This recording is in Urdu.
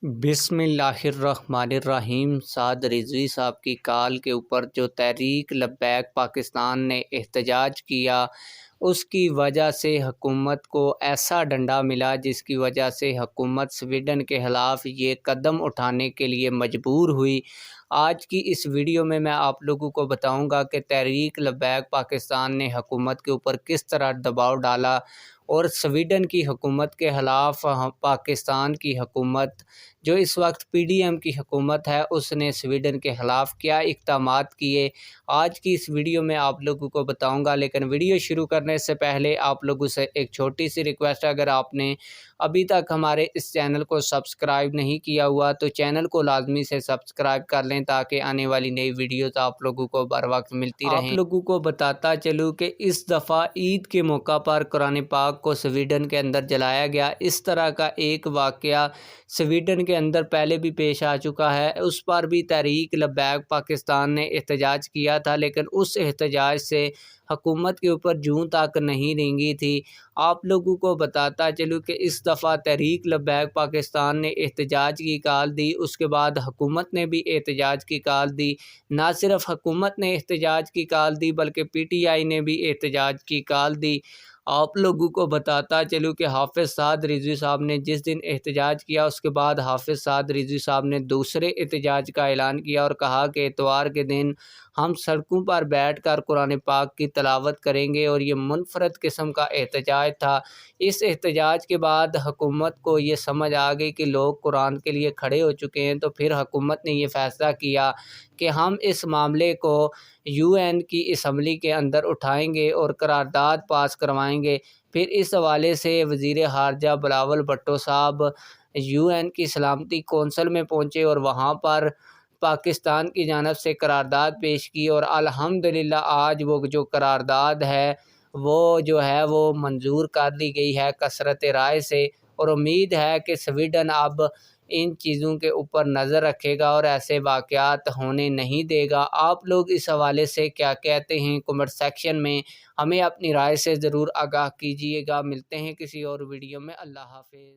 بسم اللہ الرحمن الرحیم۔ سعد رضوی صاحب کی کال کے اوپر جو تحریک لبیک پاکستان نے احتجاج کیا، اس کی وجہ سے حکومت کو ایسا ڈنڈا ملا جس کی وجہ سے حکومت سویڈن کے خلاف یہ قدم اٹھانے کے لیے مجبور ہوئی۔ آج کی اس ویڈیو میں آپ لوگوں کو بتاؤں گا کہ تحریک لبیک پاکستان نے حکومت کے اوپر کس طرح دباؤ ڈالا اور سویڈن کی حکومت کے خلاف پاکستان کی حکومت جو اس وقت پی ڈی ایم کی حکومت ہے، اس نے سویڈن کے خلاف کیا اقدامات کیے، آج کی اس ویڈیو میں آپ لوگوں کو بتاؤں گا۔ لیکن ویڈیو شروع کرنے سے پہلے آپ لوگوں سے ایک چھوٹی سی ریکویسٹ ہے، اگر آپ نے ابھی تک ہمارے اس چینل کو سبسکرائب نہیں کیا ہوا تو چینل کو لازمی سے سبسکرائب کر لیں تاکہ آنے والی نئی ویڈیوز آپ لوگوں کو بر وقت ملتی رہیں۔ آپ لوگوں کو بتاتا چلوں کہ اس دفعہ عید کے موقع پر قرآن پاک کو سویڈن کے اندر جلایا گیا۔ اس طرح کا ایک واقعہ سویڈن کے اندر پہلے بھی پیش آ چکا ہے، اس پر بھی تحریک لبیک پاکستان نے احتجاج کیا تھا، لیکن اس احتجاج سے حکومت کے اوپر جوں تک نہیں رینگی تھی۔ آپ لوگوں کو بتاتا چلوں کہ اس دفعہ تحریک لبیک پاکستان نے احتجاج کی کال دی، اس کے بعد حکومت نے بھی احتجاج کی کال دی۔ نہ صرف حکومت نے احتجاج کی کال دی بلکہ پی ٹی آئی نے بھی احتجاج کی کال دی۔ آپ لوگوں کو بتاتا چلوں کہ حافظ سعد رضوی صاحب نے جس دن احتجاج کیا، اس کے بعد حافظ سعد رضوی صاحب نے دوسرے احتجاج کا اعلان کیا اور کہا کہ اتوار کے دن ہم سڑکوں پر بیٹھ کر قرآن پاک کی تلاوت کریں گے، اور یہ منفرد قسم کا احتجاج تھا۔ اس احتجاج کے بعد حکومت کو یہ سمجھ آ گئی کہ لوگ قرآن کے لیے کھڑے ہو چکے ہیں، تو پھر حکومت نے یہ فیصلہ کیا کہ ہم اس معاملے کو یو این کی اسمبلی کے اندر اٹھائیں گے اور قرارداد پاس کروائیں گے۔ پھر اس حوالے سے وزیر خارجہ بلاول بھٹو صاحب یو این کی سلامتی کونسل میں پہنچے اور وہاں پر پاکستان کی جانب سے قرارداد پیش کی، اور الحمدللہ آج وہ جو قرارداد ہے وہ منظور کر لی گئی ہے کثرت رائے سے، اور امید ہے کہ سویڈن اب ان چیزوں کے اوپر نظر رکھے گا اور ایسے واقعات ہونے نہیں دے گا۔ آپ لوگ اس حوالے سے کیا کہتے ہیں کمنٹ سیکشن میں ہمیں اپنی رائے سے ضرور آگاہ کیجیے گا۔ ملتے ہیں کسی اور ویڈیو میں۔ اللہ حافظ۔